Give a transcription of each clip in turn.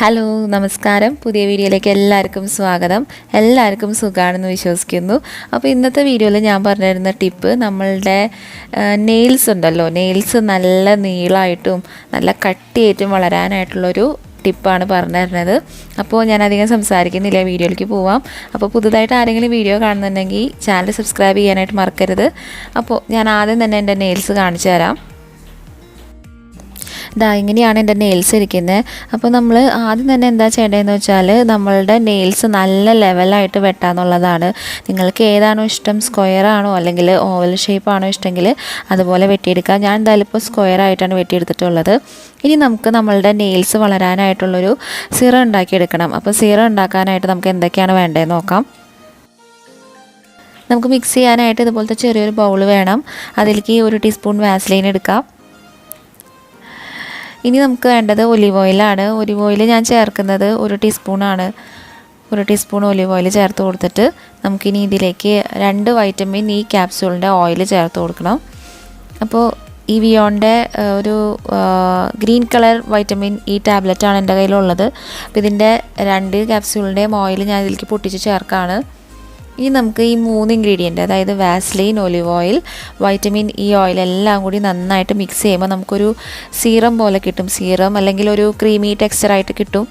Hello നമസ്കാരം. പുതിയ വീഡിയോയിലേക്ക് എല്ലാവർക്കും സ്വാഗതം. എല്ലാവർക്കും സുഖമാണെന്ന് വിശ്വസിക്കുന്നു. അപ്പോൾ ഇന്നത്തെ വീഡിയോയിൽ ഞാൻ പറഞ്ഞിരുന്ന ടിപ്പ്, നമ്മളുടെ നെയിൽസ് ഉണ്ടല്ലോ, നെയിൽസ് നല്ല നീളമായിട്ടും നല്ല കട്ടിയായിട്ടും വളരാനായിട്ടുള്ളൊരു ടിപ്പാണ് പറഞ്ഞു തരുന്നത്. അപ്പോൾ ഞാൻ അധികം സംസാരിക്കുന്നില്ല, വീഡിയോയിലേക്ക് പോവാം. അപ്പോൾ പുതുതായിട്ട് ആരെങ്കിലും വീഡിയോ കാണുന്നുണ്ടെങ്കിൽ ചാനൽ സബ്സ്ക്രൈബ് ചെയ്യാനായിട്ട് മറക്കരുത്. അപ്പോൾ ഞാൻ ആദ്യം തന്നെ എൻ്റെ നെയിൽസ് കാണിച്ചു തരാം. ഇങ്ങനെയാണ് എൻ്റെ നെയിൽസ് ഇരിക്കുന്നത്. അപ്പോൾ നമ്മൾ ആദ്യം തന്നെ എന്താ ചെയ്യേണ്ടതെന്ന് വെച്ചാൽ, നമ്മളുടെ നെയിൽസ് നല്ല ലെവലായിട്ട് വെട്ടാന്നുള്ളതാണ്. നിങ്ങൾക്ക് ഏതാണോ ഇഷ്ടം, സ്ക്വയറാണോ അല്ലെങ്കിൽ ഓവൽ ഷേപ്പാണോ ഇഷ്ടമെങ്കിൽ അതുപോലെ വെട്ടിയെടുക്കാം. ഞാൻ എന്തായാലും ഇപ്പോൾ സ്ക്വയറായിട്ടാണ് വെട്ടിയെടുത്തിട്ടുള്ളത്. ഇനി നമുക്ക് നമ്മളുടെ നെയിൽസ് വളരാനായിട്ടുള്ളൊരു സിറം ഉണ്ടാക്കിയെടുക്കണം. അപ്പോൾ സിറം ഉണ്ടാക്കാനായിട്ട് നമുക്ക് എന്തൊക്കെയാണ് വേണ്ടതെന്ന് നോക്കാം. നമുക്ക് മിക്സ് ചെയ്യാനായിട്ട് ഇതുപോലത്തെ ചെറിയൊരു ബൗൾ വേണം. അതിലേക്ക് 1 ടീസ്പൂൺ വാസലൈൻ എടുക്കാം. ഇനി നമുക്ക് വേണ്ടത് ഒലിവ് ഓയിലാണ്. ഒലിവ് ഓയിൽ ഞാൻ ചേർക്കുന്നത് 1 ടീസ്പൂണാണ്. 1 ടീസ്പൂൺ ഒലിവ് ഓയിൽ ചേർത്ത് കൊടുത്തിട്ട് നമുക്കിനി ഇതിലേക്ക് 2 വൈറ്റമിൻ ഇ ക്യാപ്സ്യൂളിൻ്റെ ഓയിൽ ചേർത്ത് കൊടുക്കണം. അപ്പോൾ ഈ വിയോണിൻ്റെ ഒരു ഗ്രീൻ കളർ വൈറ്റമിൻ ഇ ടാബ്ലറ്റാണ് എൻ്റെ കയ്യിലുള്ളത്. അപ്പോൾ ഇതിൻ്റെ 2 ക്യാപ്സ്യൂളിൻ്റെയും ഓയിൽ ഞാൻ ഇതിലേക്ക് പൊട്ടിച്ച് ചേർക്കുകയാണ്. ഇനി നമുക്ക് ഈ 3 ഇൻഗ്രീഡിയൻറ്റ്, അതായത് vaseline, olive oil, vitamin E oil എല്ലാം കൂടി നന്നായിട്ട് മിക്സ് ചെയ്യുമ്പോൾ നമുക്കൊരു സീറം പോലെ കിട്ടും. സീറം അല്ലെങ്കിൽ ഒരു ക്രീമി ടെക്സ്ചറായിട്ട് കിട്ടും.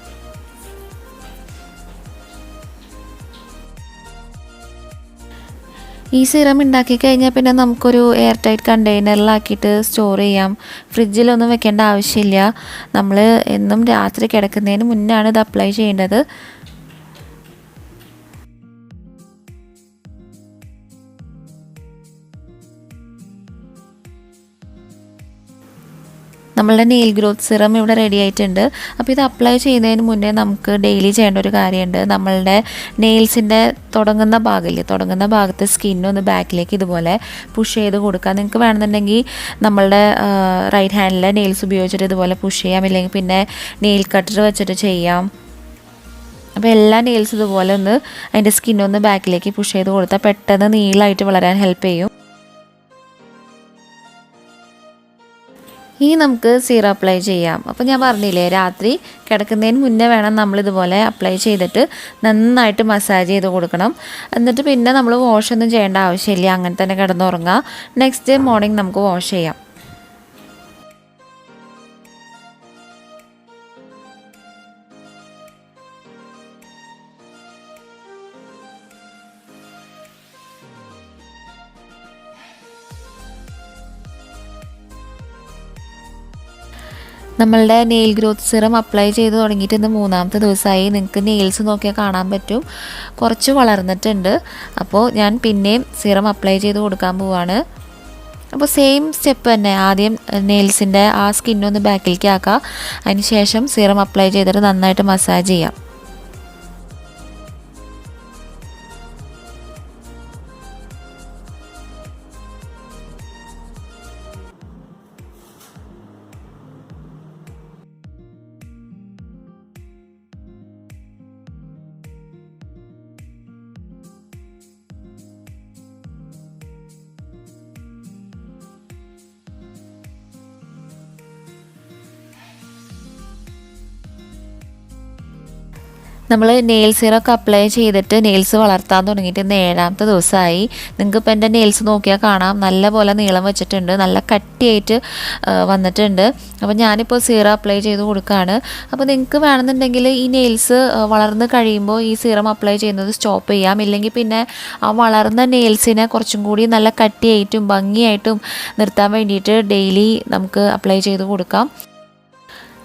ഈ സിറം ഉണ്ടാക്കി കഴിഞ്ഞാൽ പിന്നെ നമുക്കൊരു എയർ ടൈറ്റ് കണ്ടെയ്നറിലാക്കിയിട്ട് സ്റ്റോർ ചെയ്യാം. ഫ്രിഡ്ജിലൊന്നും വെക്കേണ്ട ആവശ്യമില്ല. നമ്മൾ എന്നും രാത്രി കിടക്കുന്നതിന് മുന്നാണ് ഇത് അപ്ലൈ ചെയ്യേണ്ടത്. നമ്മളുടെ നെയിൽ ഗ്രോത്ത് സിറം ഇവിടെ റെഡി ആയിട്ടുണ്ട്. അപ്പോൾ ഇത് അപ്ലൈ ചെയ്യുന്നതിന് മുന്നേ നമുക്ക് ഡെയിലി ചെയ്യേണ്ട ഒരു കാര്യമുണ്ട്. നമ്മളുടെ നെയിൽസിൻ്റെ തുടങ്ങുന്ന ഭാഗത്ത് സ്കിന്നൊന്ന് ബാക്കിലേക്ക് ഇതുപോലെ പുഷ് ചെയ്ത് കൊടുക്കുക. നിങ്ങൾക്ക് വേണമെന്നുണ്ടെങ്കിൽ നമ്മളുടെ റൈറ്റ് ഹാൻഡിലെ നെയിൽസ് ഉപയോഗിച്ചിട്ട് ഇതുപോലെ പുഷ് ചെയ്യാം, ഇല്ലെങ്കിൽ പിന്നെ നെയിൽ കട്ടർ വെച്ചിട്ട് ചെയ്യാം. അപ്പോൾ എല്ലാ നെയിൽസ് ഇതുപോലെ ഒന്ന് അതിൻ്റെ സ്കിന്നൊന്ന് ബാക്കിലേക്ക് പുഷ് ചെയ്ത് കൊടുത്താൽ പെട്ടെന്ന് നീളമായിട്ട് വളരാൻ ഹെൽപ്പ് ചെയ്യും. ഇനി നമുക്ക് സീറം അപ്ലൈ ചെയ്യാം. അപ്പോൾ ഞാൻ പറഞ്ഞില്ലേ, രാത്രി കിടക്കുന്നതിന് മുന്നേ വേണം നമ്മളിതുപോലെ അപ്ലൈ ചെയ്തിട്ട് നന്നായിട്ട് മസാജ് ചെയ്ത് കൊടുക്കണം. എന്നിട്ട് പിന്നെ നമ്മൾ വാഷൊന്നും ചെയ്യേണ്ട ആവശ്യമില്ല, അങ്ങനെ തന്നെ കിടന്നുറങ്ങുക. നെക്സ്റ്റ് ഡേ മോർണിംഗ് നമുക്ക് വാഷ് ചെയ്യാം. നമ്മളുടെ നെയിൽ ഗ്രോത്ത് സിറം അപ്ലൈ ചെയ്ത് തുടങ്ങിയിട്ട് ഇന്ന് 3ാമത്തെ ദിവസമായി. നിങ്ങൾക്ക് നെയിൽസ് നോക്കിയാൽ കാണാൻ പറ്റും, കുറച്ച് വളർന്നിട്ടുണ്ട്. അപ്പോൾ ഞാൻ പിന്നെയും സിറം അപ്ലൈ ചെയ്ത് കൊടുക്കാൻ പോവാണ്. അപ്പോൾ സെയിം സ്റ്റെപ്പ് തന്നെ, ആദ്യം നെയിൽസിൻ്റെ ആ സ്കിന്നൊന്ന് ബാക്കിലേക്ക് ആക്കുക. അതിന് ശേഷം സിറം അപ്ലൈ ചെയ്തിട്ട് നന്നായിട്ട് മസാജ് ചെയ്യാം. നമ്മൾ നെയിൽ സിറമൊക്കെ അപ്ലൈ ചെയ്തിട്ട് നെയിൽസ് വളർത്താൻ തുടങ്ങിയിട്ട് ഇന്ന് 7ാമത്തെ ദിവസമായി. നിങ്ങൾക്കിപ്പോൾ എൻ്റെ നെയിൽസ് നോക്കിയാൽ കാണാം, നല്ല പോലെ നീളം വെച്ചിട്ടുണ്ട്, നല്ല കട്ടിയായിട്ട് വന്നിട്ടുണ്ട്. അപ്പോൾ ഞാനിപ്പോൾ സിറം അപ്ലൈ ചെയ്ത് കൊടുക്കുകയാണ്. അപ്പോൾ നിങ്ങൾക്ക് വേണമെന്നുണ്ടെങ്കിൽ ഈ നെയിൽസ് വളർന്ന് കഴിയുമ്പോൾ ഈ സിറം അപ്ലൈ ചെയ്യുന്നത് സ്റ്റോപ്പ് ചെയ്യാം. ഇല്ലെങ്കിൽ പിന്നെ ആ വളർന്ന നെയിൽസിനെ കുറച്ചും കൂടി നല്ല കട്ടിയായിട്ടും ഭംഗിയായിട്ടും നിർത്താൻ വേണ്ടിയിട്ട് ഡെയിലി നമുക്ക് അപ്ലൈ ചെയ്ത് കൊടുക്കാം.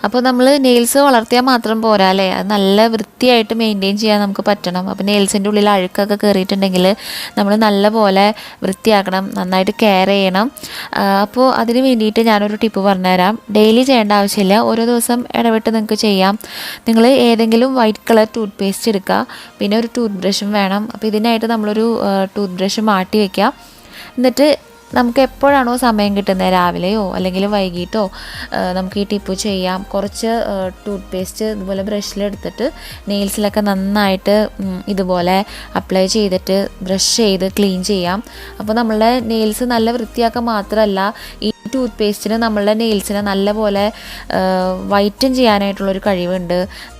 അപ്പോൾ നമ്മൾ നെയിൽസ് വളർത്തിയാൽ മാത്രം പോരാ അല്ലേ, അത് നല്ല വൃത്തിയായിട്ട് മെയിൻറ്റെയിൻ ചെയ്യാൻ നമുക്ക് പറ്റണം. അപ്പോൾ നെയിൽസിൻ്റെ ഉള്ളിൽ അഴുക്കൊക്കെ കയറിയിട്ടുണ്ടെങ്കിൽ നമ്മൾ നല്ല പോലെ വൃത്തിയാക്കണം, നന്നായിട്ട് കെയർ ചെയ്യണം. അപ്പോൾ അതിന് വേണ്ടിയിട്ട് ഞാനൊരു ടിപ്പ് പറഞ്ഞുതരാം. ഡെയിലി ചെയ്യേണ്ട ആവശ്യമില്ല, ഓരോ ദിവസം ഇടവിട്ട് നിങ്ങൾക്ക് ചെയ്യാം. നിങ്ങൾ ഏതെങ്കിലും വൈറ്റ് കളർ ടൂത്ത് പേസ്റ്റ് എടുക്കുക, പിന്നെ ഒരു ടൂത്ത് ബ്രഷും വേണം. അപ്പോൾ ഇതിനായിട്ട് നമ്മളൊരു ടൂത്ത് ബ്രഷ് മാറ്റി വയ്ക്കുക. എന്നിട്ട് നമുക്ക് എപ്പോഴാണോ സമയം കിട്ടുന്നത്, രാവിലെയോ അല്ലെങ്കിൽ വൈകിട്ടോ, നമുക്ക് ഈ ടിപ്പ് ചെയ്യാം. കുറച്ച് ടൂത്ത് പേസ്റ്റ് ഇതുപോലെ ബ്രഷിലെടുത്തിട്ട് നെയിൽസിലൊക്കെ നന്നായിട്ട് ഇതുപോലെ അപ്ലൈ ചെയ്തിട്ട് ബ്രഷ് ചെയ്ത് ക്ലീൻ ചെയ്യാം. അപ്പോൾ നമ്മളുടെ നെയിൽസ് നല്ല വൃത്തിയാക്കാൻ മാത്രമല്ല, ഈ ടൂത്ത് പേസ്റ്റിന് നമ്മളുടെ നെയിൽസിനെ നല്ലപോലെ വൈറ്റൻ ചെയ്യാനായിട്ടുള്ളൊരു കഴിവുണ്ട്.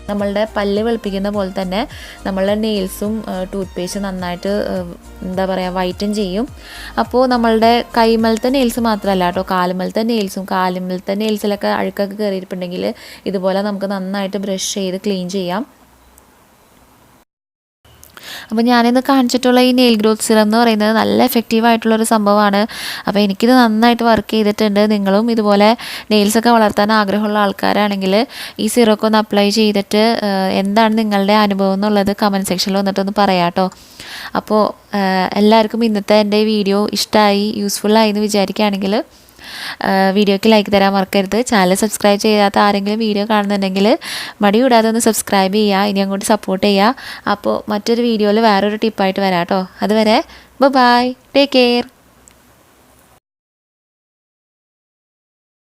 നമ്മളുടെ പല്ല് വെളുപ്പിക്കുന്ന പോലെ തന്നെ നമ്മളുടെ നെയിൽസും ടൂത്ത് പേസ്റ്റ് നന്നായിട്ട് എന്താ പറയുക വൈറ്റൻ ചെയ്യും. അപ്പോൾ നമ്മളുടെ കൈമലത്തെ നെയിൽസ് മാത്രമല്ല കേട്ടോ, കാലുമലത്തെ നെയിൽസിലൊക്കെ അഴുക്കൊക്കെ കയറിയിട്ടുണ്ടെങ്കിൽ ഇതുപോലെ നമുക്ക് നന്നായിട്ട് ബ്രഷ് ചെയ്ത് ക്ലീൻ ചെയ്യാം. അപ്പോൾ ഞാനിന്ന് കാണിച്ചിട്ടുള്ള ഈ നെയിൽ ഗ്രോത്ത് സിറം എന്ന് പറയുന്നത് നല്ല എഫക്റ്റീവായിട്ടുള്ളൊരു സംഭവമാണ്. അപ്പോൾ എനിക്കിത് നന്നായിട്ട് വർക്ക് ചെയ്തിട്ടുണ്ട്. നിങ്ങളും ഇതുപോലെ നെയിൽസൊക്കെ വളർത്താൻ ആഗ്രഹമുള്ള ആൾക്കാരാണെങ്കിൽ ഈ സിറമൊക്കെ ഒന്ന് അപ്ലൈ ചെയ്തിട്ട് എന്താണ് നിങ്ങളുടെ അനുഭവം എന്നുള്ളത് കമൻറ്റ് സെക്ഷനിൽ വന്നിട്ടൊന്ന് പറയാം കേട്ടോ. അപ്പോൾ എല്ലാവർക്കും ഇന്നത്തെ എൻ്റെ വീഡിയോ ഇഷ്ടമായി, യൂസ്ഫുള്ളായി എന്ന് വിചാരിക്കുകയാണെങ്കിൽ വീഡിയോയ്ക്ക് ലൈക്ക് തരാൻ മറക്കരുത്. ചാനൽ സബ്സ്ക്രൈബ് ചെയ്യാത്ത ആരെങ്കിലും വീഡിയോ കാണുന്നുണ്ടെങ്കിൽ മടി കൂടാതെ ഒന്ന് സബ്സ്ക്രൈബ് ചെയ്യുക, ഇനി അങ്ങോട്ട് സപ്പോർട്ട് ചെയ്യുക. അപ്പോൾ മറ്റൊരു വീഡിയോയിൽ വേറൊരു ടിപ്പായിട്ട് വരാം കേട്ടോ. അതുവരെ ബൈ, ടേക്ക് കെയർ.